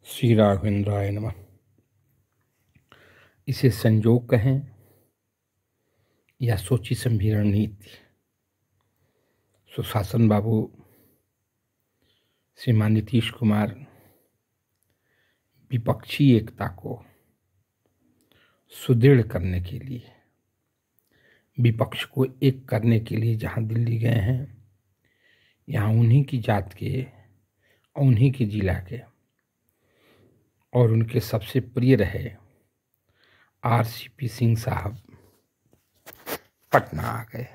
श्री राघवेंद्राय नमः। इसे संयोग कहें या सोची समझी रणनीति, सुशासन बाबू श्रीमान नीतीश कुमार विपक्षी एकता को सुदृढ़ करने के लिए, विपक्ष को एक करने के लिए जहां दिल्ली गए हैं, यहाँ उन्हीं की जात के, उन्हीं के जिला के और उनके सबसे प्रिय रहे आरसीपी सिंह साहब पटना आ गए।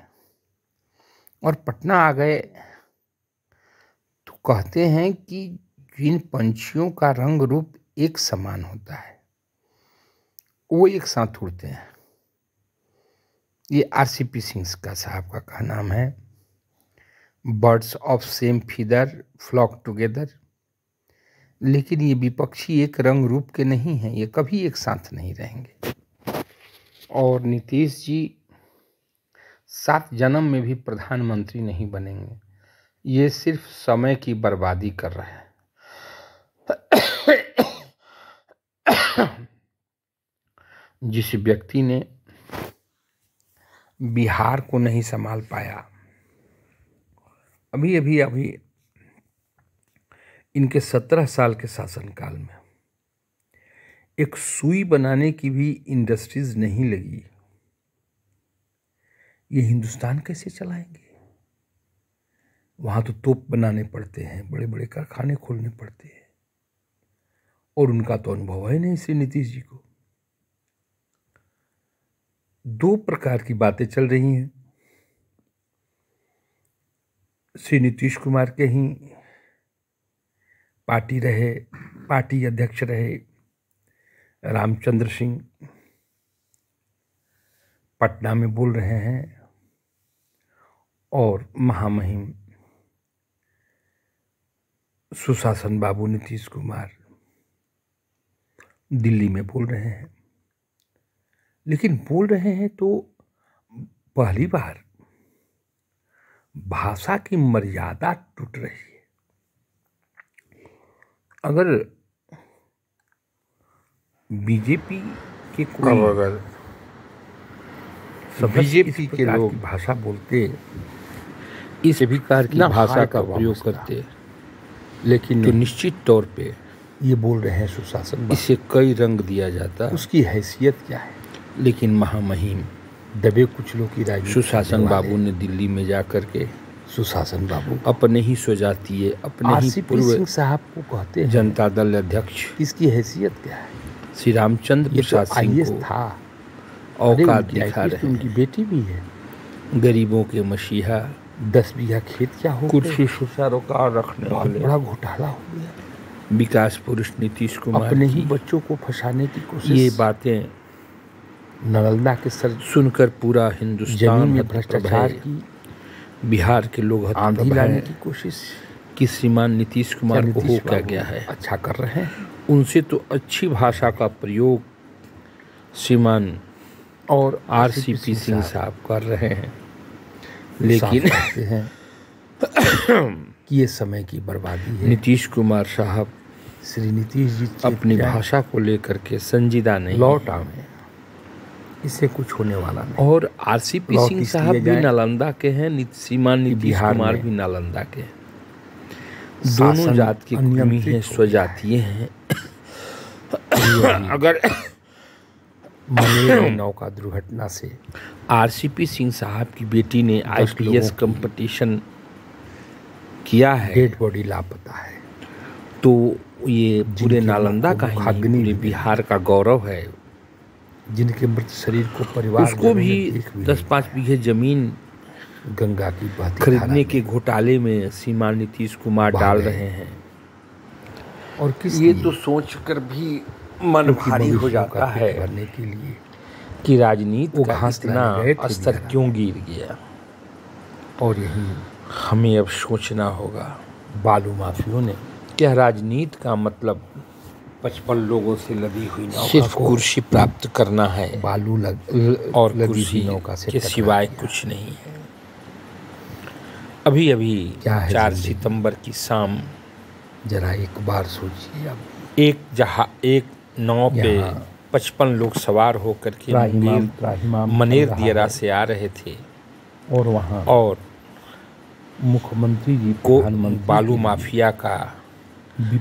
और पटना आ गए तो कहते हैं कि जिन पंछियों का रंग रूप एक समान होता है वो एक साथ उड़ते हैं। ये आरसीपी सिंह का साहब का कहना है, birds of same feather flock together. लेकिन ये विपक्षी एक रंग रूप के नहीं हैं, ये कभी एक साथ नहीं रहेंगे। और नीतीश जी 7 जन्म में भी प्रधानमंत्री नहीं बनेंगे, ये सिर्फ समय की बर्बादी कर रहे हैं। जिस व्यक्ति ने बिहार को नहीं संभाल पाया, अभी इनके 17 साल के शासनकाल में एक सुई बनाने की भी इंडस्ट्रीज नहीं लगी, ये हिंदुस्तान कैसे चलाएंगे? वहां तो तोप बनाने पड़ते हैं, बड़े बड़े कारखाने खोलने पड़ते हैं, और उनका तो अनुभव है नहीं श्री नीतीश जी को। 2 प्रकार की बातें चल रही हैं। श्री नीतीश कुमार के ही पार्टी अध्यक्ष रहे रामचंद्र सिंह पटना में बोल रहे हैं, और महामहिम सुशासन बाबू नीतीश कुमार दिल्ली में बोल रहे हैं। लेकिन बोल रहे हैं तो पहली बार भाषा की मर्यादा टूट रही है। अगर बीजेपी के कोई बीजेपी के लोग भाषा बोलते, इस प्रकार की भाषा का प्रयोग करते, लेकिन तो निश्चित तौर पे ये बोल रहे हैं सुशासन, इसे कई रंग दिया जाता, उसकी हैसियत क्या है। लेकिन महामहिम दबे कुछ लोग की राजनीति सुशासन बाबू ने दिल्ली में जाकर के सुशासन बाबू अपने ही स्वजातीय, अपने ही पूर्व साहब को कहते हैं जनता दल अध्यक्ष, इसकी हैसियत क्या है। श्री रामचंद्र प्रसाद सिंह को था औकात दिखा रहे, उनकी बेटी भी है, गरीबों के मसीहा, 10 बीघा खेत क्या हो, कुर्सी सुचारोकार रखने वाले, बड़ा घोटाला हो गया। विकास पुरुष नीतीश कुमार अपने ही बच्चों को फंसाने की कोशिश, ये बातें नालंदा के सर सुनकर पूरा हिंदुस्तान में भ्रष्टाचार की, बिहार के लोग आंधी लाने की कोशिश कि श्रीमान नीतीश कुमार को हो क्या गया है, अच्छा कर रहे हैं। उनसे तो अच्छी भाषा का प्रयोग श्रीमान और आरसीपी सिंह साहब कर रहे हैं, लेकिन कि ये समय की बर्बादी है। नीतीश कुमार साहब, श्री नीतीश जी अपनी भाषा को लेकर के संजीदा नहीं, लौट आए, इससे कुछ होने वाला नहीं। और आरसीपी सिंह साहब भी नालंदा के हैं, श्रीमान नीतीश कुमार भी नालंदा के हैं, दोनों जात के कर्मी हैं, स्वजातीय हैं। अगर नौका दुर्घटना से आरसीपी सिंह साहब की बेटी ने आईपीएस कंपटीशन किया है, डेड बॉडी लापता है, तो ये पूरे नालंदा का ही, पूरे बिहार का गौरव है। जिनके मृत शरीर को परिवार उसको भी 10-5 बीघे जमीन गंगा की बहती खरीदने के घोटाले में श्रीमान नीतीश कुमार डाल रहे हैं। और ये तो सोचकर भी मन भारी हो जाता है करने के लिए कि राजनीति का इतना स्तर क्यों गिर गया। और यही हमें अब सोचना होगा, बालू माफियों ने क्या राजनीति का मतलब 55 लोगों से लदी हुई नौका सिर्फ कुर्सी प्राप्त करना है, बालू और कुर्सी नौका से के सिवाय कुछ नहीं है। अभी 4 सितंबर की शाम, जरा एक बार सोचिए, अब एक नाव पे 55 लोग सवार होकर के मनेर दियरा से आ रहे थे और वहाँ और मुख्यमंत्री जी को बालू माफिया का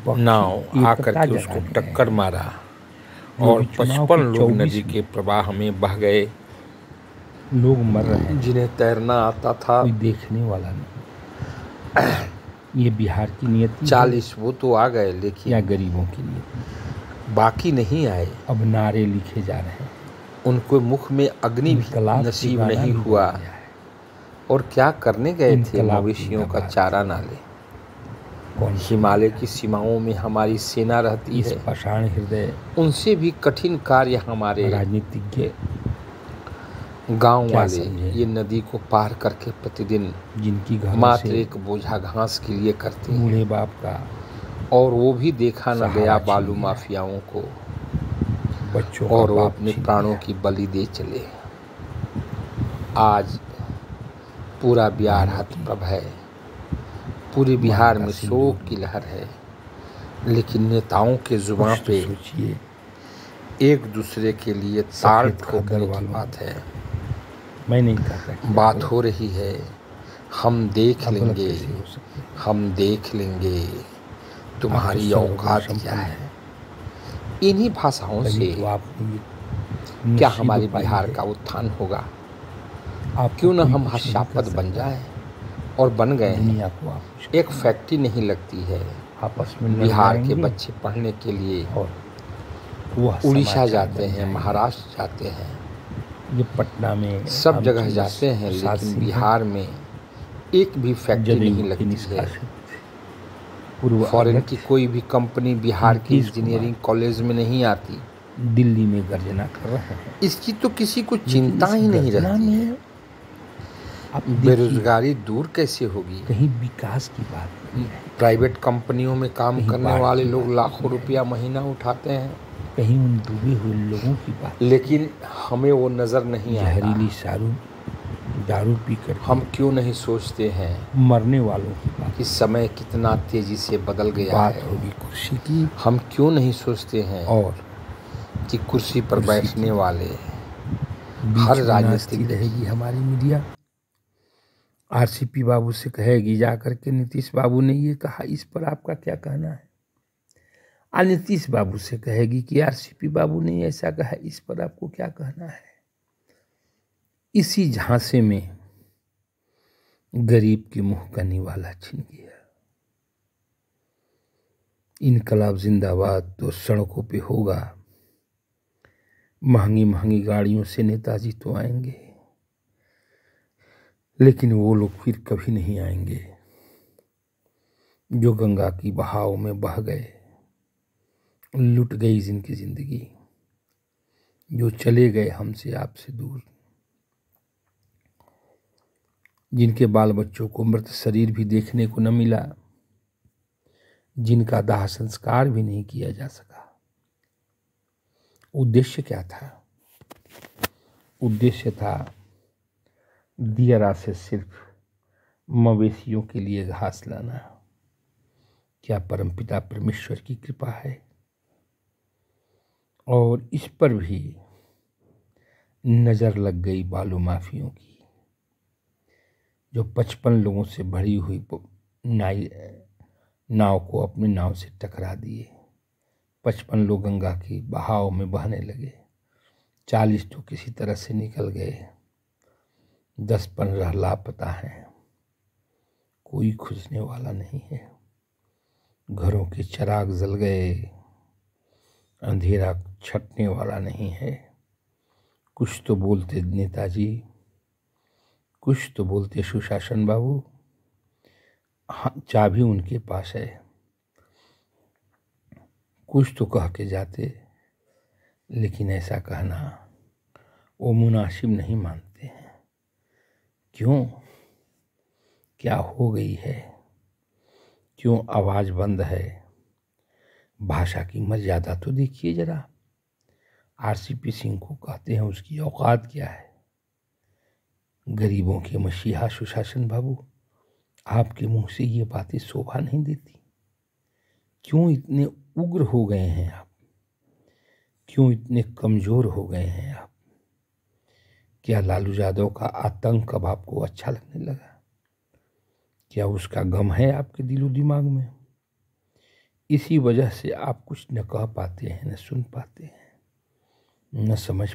नाव आकर के उसको टक्कर मारा और 55 लोग नदी के प्रवाह में बह गए। लोग मर रहे हैं, जिन्हें तैरना आता था, कोई देखने वाला नहीं। ये बिहार की नियति 40 वो तो आ गए, लेकिन या गरीबों की नियति बाकी नहीं आए। अब नारे लिखे जा रहे हैं, उनको मुख में अग्नि भी नसीब नहीं हुआ। और क्या करने गए थे? मवेशियों का चारा नाले। हिमालय की सीमाओं में हमारी सेना रहती है, पाषाण हृदय। उनसे भी कठिन कार्य हमारे राजनीतिज्ञ गांव वाले ये नदी को पार करके प्रतिदिन जिनकी मात्र एक बोझा घास के लिए करते हैं। बूढ़े बाप का, और वो भी देखा न गया बालू माफियाओं को, बच्चों और वो अपने प्राणों की बलि दे चले। आज पूरा बिहार हतप्रभ है, पूरे बिहार में शोक की लहर है, लेकिन नेताओं के जुबान पे एक दूसरे के लिए ताल ठोकने की बात है। मैं नहीं कहता, बात हो रही है, हम देख लेंगे, हम देख लेंगे, तुम्हारी औकात क्या है। इन्हीं भाषाओं से क्या हमारे बिहार का उत्थान होगा? क्यों न हम हास्यास्पद बन जाए, और बन गए हैं। एक फैक्ट्री नहीं लगती है आपस में, बिहार के बच्चे पढ़ने के लिए उड़ीसा जाते हैं, महाराष्ट्र जाते हैं, ये पटना में सब जगह जाते हैं, लेकिन बिहार में एक भी फैक्ट्री नहीं लगती है। फॉरेन की कोई भी कंपनी बिहार के इंजीनियरिंग कॉलेज में नहीं आती। दिल्ली में गर्जना कर रहे हैं, इसकी तो किसी को चिंता ही नहीं रहती है। बेरोजगारी दूर कैसे होगी? कहीं विकास की बात नहीं है। प्राइवेट कंपनियों में काम करने वाले लोग लाखों रुपया महीना उठाते हैं, कहीं उन डूबे हुए लोगों की बात, लेकिन हमें वो नजर नहीं आता। जहरीली दारू पीकर हम क्यों नहीं सोचते हैं मरने वालों की बात, कि समय कितना तेजी से बदल गया बात है। होगी कुर्सी की, हम क्यों नहीं सोचते हैं और कि कुर्सी पर बैठने वाले हर राजनीतिक रहेगी हमारी मीडिया। आरसीपी बाबू से कहेगी जाकर के नीतीश बाबू ने ये कहा, इस पर आपका क्या कहना है? नीतीश बाबू से कहेगी कि आरसीपी बाबू ने ऐसा कहा, इस पर आपको क्या कहना है? इसी झांसे में गरीब के मुंह का निवाला छिन गया। इनकलाब जिंदाबाद तो सड़कों पे होगा, महंगी महंगी गाड़ियों से नेताजी तो आएंगे, लेकिन वो लोग फिर कभी नहीं आएंगे जो गंगा की बहाव में बह गए, लुट गई जिनकी जिंदगी, जो चले गए हमसे आपसे दूर, जिनके बाल बच्चों को मृत शरीर भी देखने को न मिला, जिनका दाह संस्कार भी नहीं किया जा सका। उद्देश्य क्या था? उद्देश्य था दियरा से सिर्फ मवेशियों के लिए घास लाना। क्या परमपिता परमेश्वर की कृपा है? और इस पर भी नजर लग गई बालू माफियों की, जो 55 लोगों से भरी हुई नाव को अपनी नाव से टकरा दिए। 55 लोग गंगा की बहाव में बहने लगे, 40 तो किसी तरह से निकल गए, 10-15 लापता हैं, कोई खोजने वाला नहीं है। घरों के चिराग जल गए, अंधेरा छटने वाला नहीं है। कुछ तो बोलते नेताजी, कुछ तो बोलते सुशासन बाबू, हाँ चाबी उनके पास है, कुछ तो कह के जाते, लेकिन ऐसा कहना वो मुनासिब नहीं मानते हैं। क्यों? क्या हो गई है? क्यों आवाज़ बंद है? भाषा की मर्यादा तो देखिए जरा। आरसीपी सिंह को कहते हैं, उसकी औकात क्या है? गरीबों के मसीहा सुशासन बाबू, आपके मुंह से ये बातें शोभा नहीं देती। क्यों इतने उग्र हो गए हैं आप? क्यों इतने कमज़ोर हो गए हैं आप? क्या लालू यादव का आतंक अब आपको अच्छा लगने लगा? क्या उसका गम है आपके दिलो दिमाग में? इसी वजह से आप कुछ न कह पाते हैं, न सुन पाते हैं, न समझ